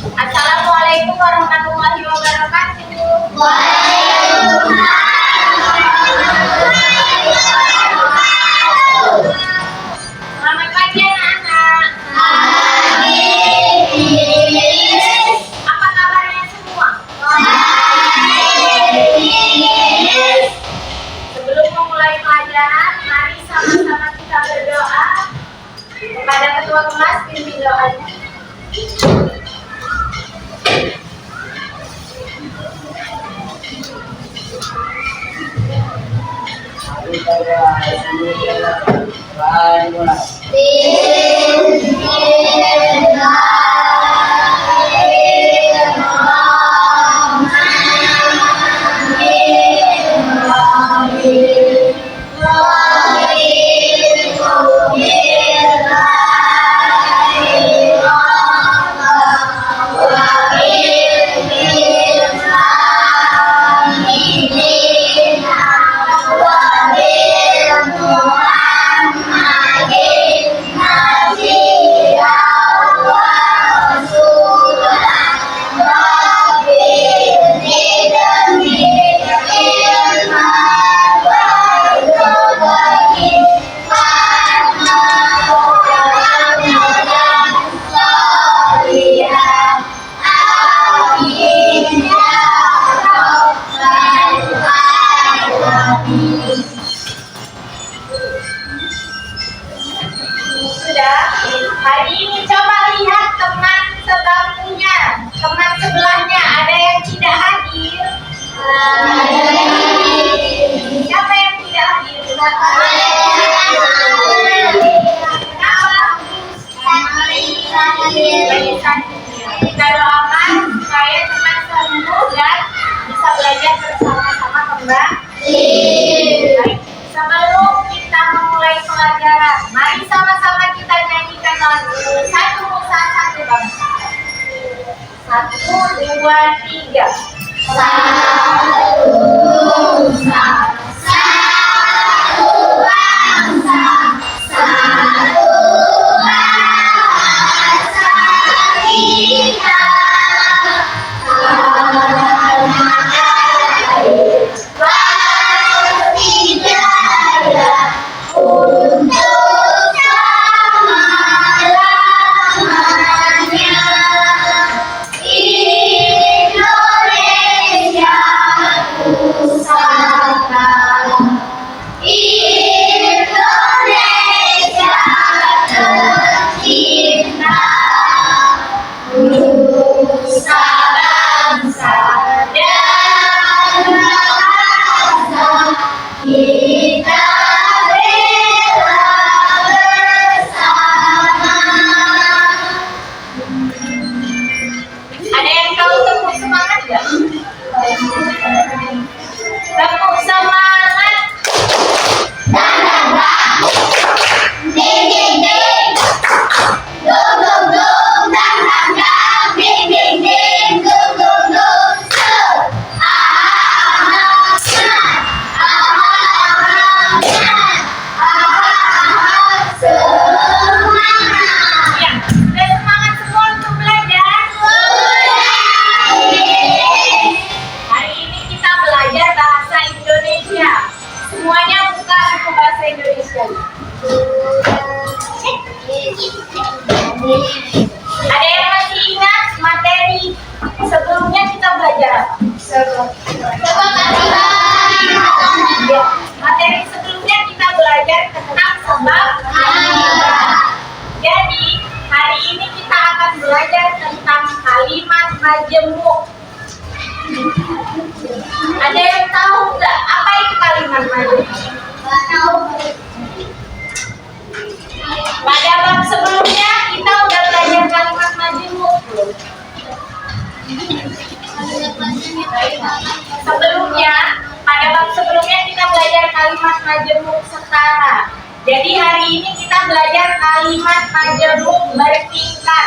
Assalamualaikum warahmatullahi wabarakatuh. Selamat pagi anak-anak. Apa kabarnya semua? Sebelum memulai pelajaran, mari sama-sama kita berdoa kepada ketua kelas. Pimpin doanya. Sudah, hari ini coba lihat teman sebangkunya, teman sebelahnya, ada yang tidak hadir? Siapa yang tidak hadir? Kita doakan supaya teman sembuh dan bisa belajar bersama-sama kembali. Baik, sebelum kita memulai pelajaran, mari sama-sama kita nyanyikan lagu Satu Nusa Satu Bangsa. 1, 2, 3. Satu Nusa, satu bangsa, satu bahasa kita. Tepuk semangat. Ding ding ding. Dum dum dum. Dang dang dang. Ding ding ding. Dum dum dum. Ya, sudah semangat semua untuk belajar. Hari ini kita belajar bahasa Indonesia. Semuanya buka buku bahasa Indonesia. Ada yang masih ingat materi sebelumnya kita belajar apa? Ya, materi sebelumnya kita belajar tentang sebab akibat. Jadi hari ini kita akan belajar tentang kalimat majemuk. Ada yang tahu nggak apa itu kalimat majemuk? Tahu. Pada bab sebelumnya kita udah belajar kalimat majemuk belum? Sebelumnya, pada bab sebelumnya kita belajar kalimat majemuk setara. Jadi hari ini kita belajar kalimat majemuk bertingkat.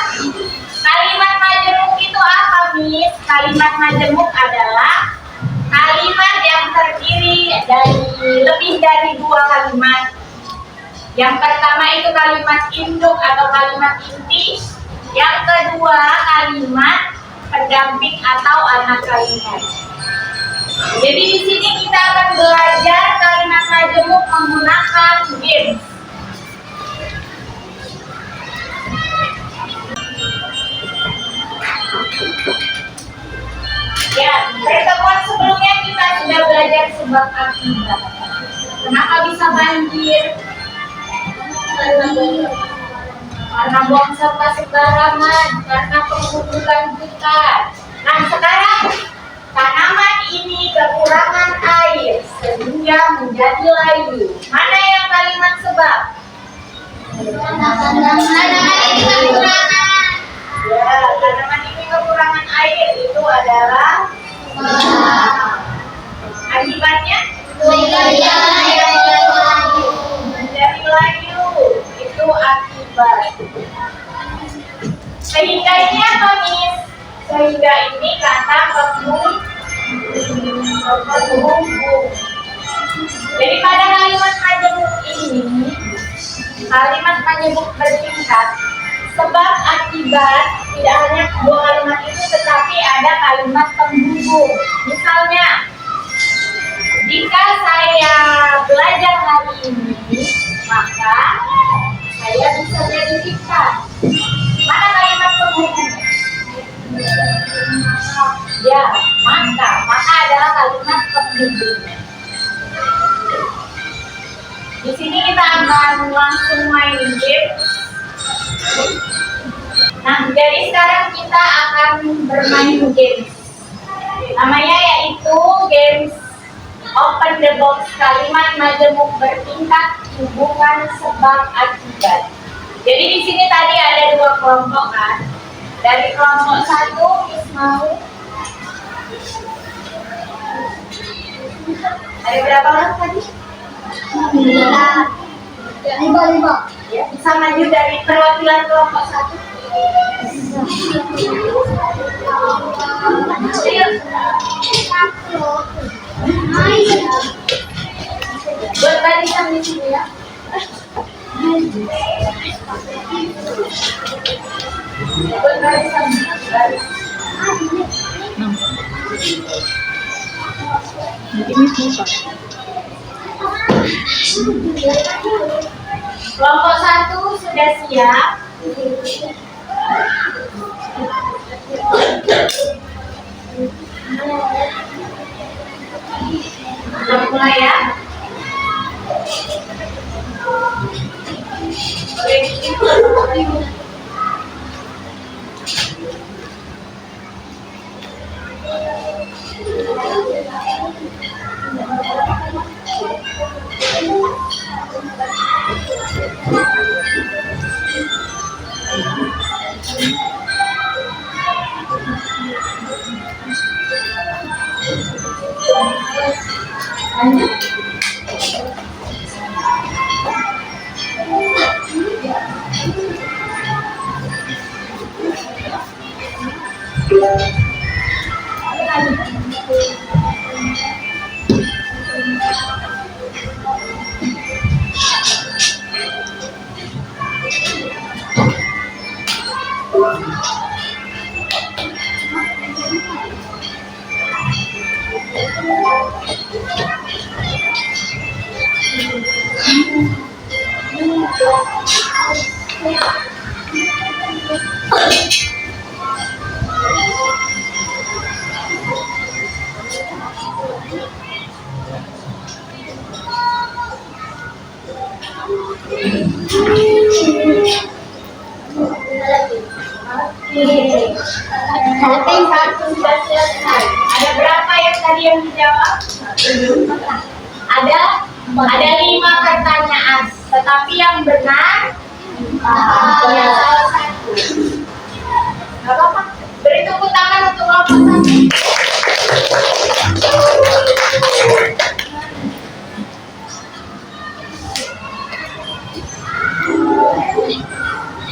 Kalimat majemuk itu apa, Miss? Kalimat majemuk adalah kalimat yang terdiri dari lebih dari 2 kalimat. Yang pertama itu kalimat induk atau kalimat inti. Yang kedua kalimat pendamping atau anak kalimat. Jadi di sini kita akan belajar kalimat majemuk menggunakan games. Ya, pertemuan sebelumnya kita sudah belajar sebab akibat. Kenapa bisa banjir? Karena buang sampah sembarangan, karena penguburan hutan. Nah, sekarang tanaman ini kekurangan air sehingga menjadi layu. Mana yang kalimat sebab? Tanaman ini kekurangan. Ya, tanaman ini kekurangan air itu adalah akibatnya menjadi layu. Itu akibat. Sehingga ini apa nih? Sehingga ini kata penghubung. Jadi pada kalimat majemuk ini, kalimat majemuk bertingkat. Sebab akibat tidak hanya dua kalimat itu, tetapi ada kalimat penghubung. Misalnya, jika saya belajar hari ini, maka saya bisa jadi kita. Mana kalimat penghubung? Ya, maka adalah kalimat penghubung. Di sini kita akan langsung main game. Nah, jadi sekarang kita akan bermain game. Namanya yaitu game Open the Box, kalimat majemuk bertingkat, hubungan sebab akibat. Jadi di sini tadi ada dua kelompok kan. Dari kelompok satu, Miss mau ada berapa orang tadi? 5. Ya, bisa maju dari perwakilan kelompok satu. Buat barisan di sini ya. Buat barisan. Kelompok satu sudah siap. Sudah mulai ya. Ada berapa yang tadi yang dijawab? Ada 5 pertanyaan, tetapi yang benar ya salah satu. Gak apa-apa. Beri tepuk tangan untuk kelompok satu.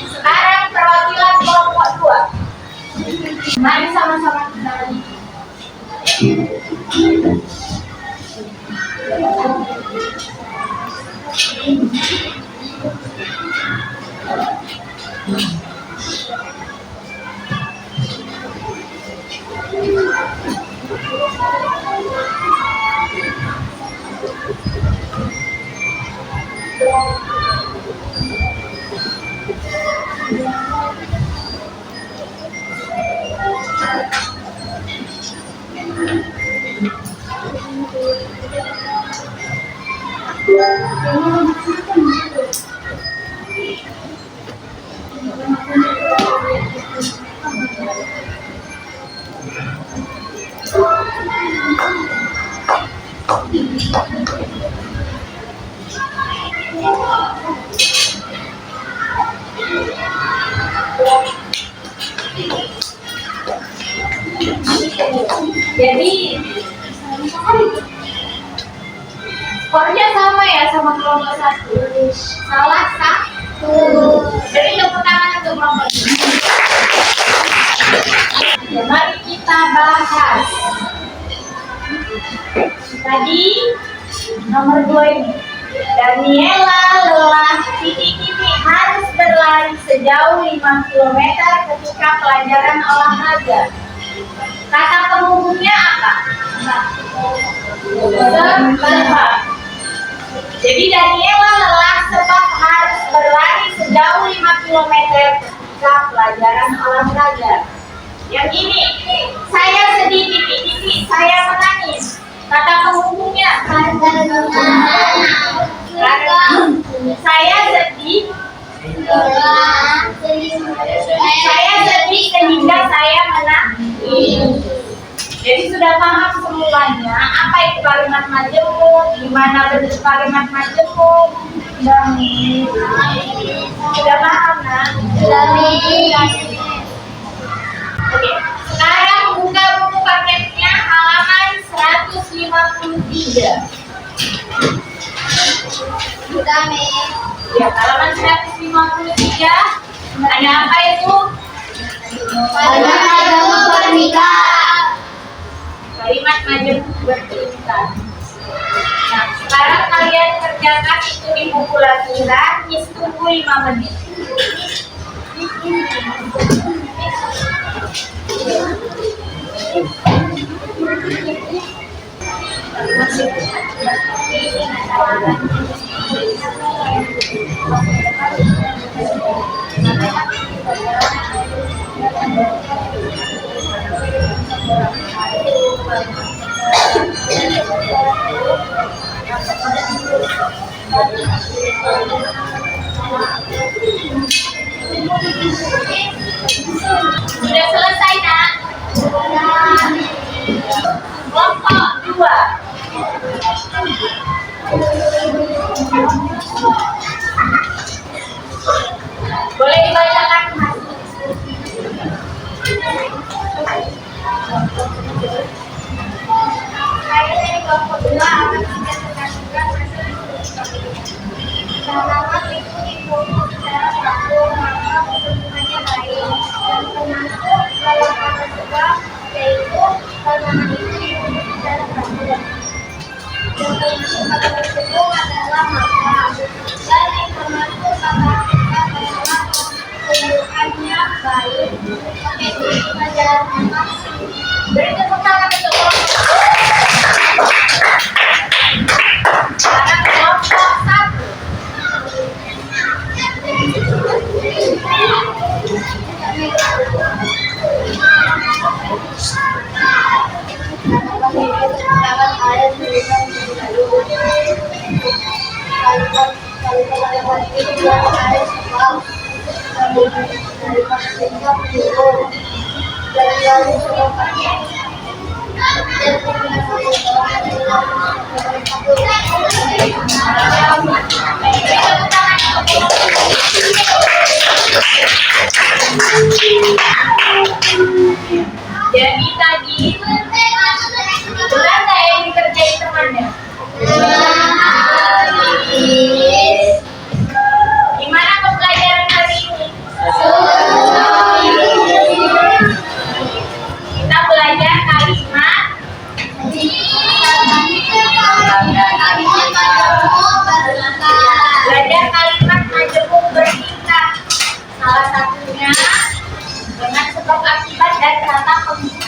Sekarang perwakilan kelompok 2. Mari sama-sama kita lagi. Jadi skornya sama ya sama kelompok satu. Salah satu. Jadi tepuk tangan untuk kelompok ini. Ya, mari kita bahas. Tadi nomor 2 ini. Daniela lelah titik-titik harus berlari sejauh 5 km ketika pelajaran olahraga. Kata penghubungnya apa? Sebab. Jadi Daniela lelah sebab harus berlari sejauh 5 km ketika pelajaran olahraga. Yang ini, saya sedih titik-titik, saya menangis. Kata penghubungnya karena saya sedih. Saya sedih sehingga saya menangis. Jadi sudah paham semuanya apa itu kalimat majemuk, gimana bentuk kalimat majemuk, sudah paham nah? Oke, sekarang buka buku paketnya halaman 153. Ya, halaman 153. Ada apa itu? Kalimat majemuk bertingkat. Nah, sekarang kalian kerjakan itu di buku latihan. Miss tunggu 5 menit. Sudah selesai nak? Kelompok 2. Boleh dibacakan Mas? Saya dari kelompok 2 akan menjelaskan halaman itu dibuat secara teratur maka pertumbuhannya baik dan termasuk dalam kata sebab yaitu halaman itu dibuat secara teratur dan termasuk kata tersebut adalah maka dan informasi kata sebab adalah pertumbuhannya baik. Oke, kita jalan masing. Beri tepuk tangan untuk sekarang kelompok 1. Jadi tadi benar nggak yang dikerjain temannya? Gimana pembelajaran hari ini? Kita belajar kalimat. Belajar kalimat majemuk bertingkat. Salah satunya dengan sebab akibat dan kata penghubung.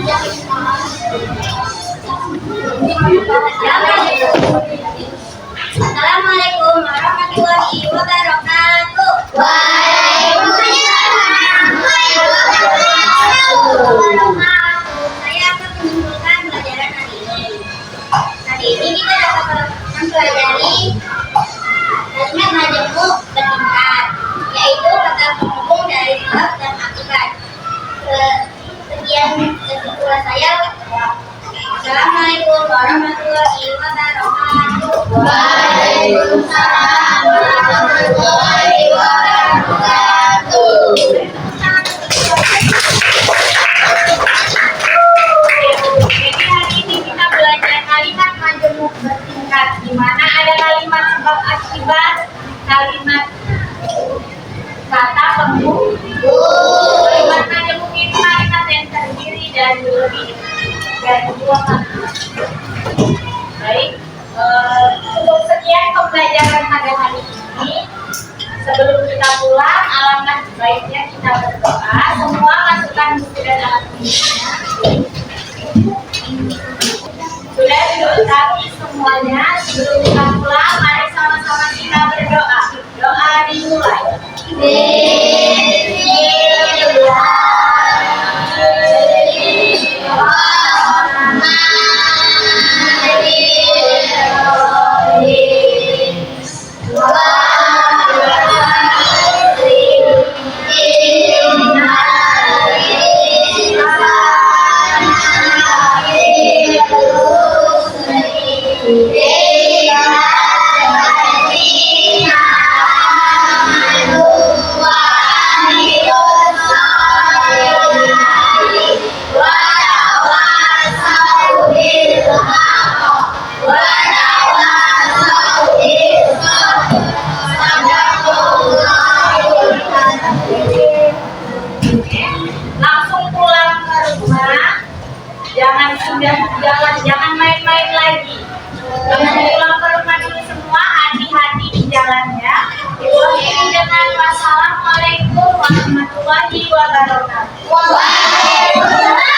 Assalamualaikum warahmatullahi wabarakatuh. Saya akan menyimpulkan pelajaran hari ini. Hari ini kita dapat mempelajari kalimat majemuk bertingkat, yaitu kata penghubung dari sebab dan akibat. Sekian kesimpulan saya. Assalamualaikum warahmatullahi wabarakatuh. Waalaikumsalam warahmatullahi wabarakatuh. Jadi hari ini kita belajar kalimat majemuk bertingkat, di mana ada kalimat sebab akibat, kalimat kata penghubung. Kalimat majemuk itu kalimat yang terdiri dari lebih dari dua kata. Baik, cukup sekian pembelajaran pada hari ini. Sebelum kita pulang, alangkah baiknya kita berdoa. Semua masukkan buku dan alat tulisnya. Sudah dilengkapi semuanya. Sebelum kita pulang, mari sama-sama kita berdoa. Doa dimulai. Langsung pulang ke rumah. Jangan main-main lagi. Jangan pulang ke rumah dulu semua, hati-hati di jalannya. Diakhiri dengan wassalamualaikum warahmatullahi wabarakatuh. Waalaikumsalam.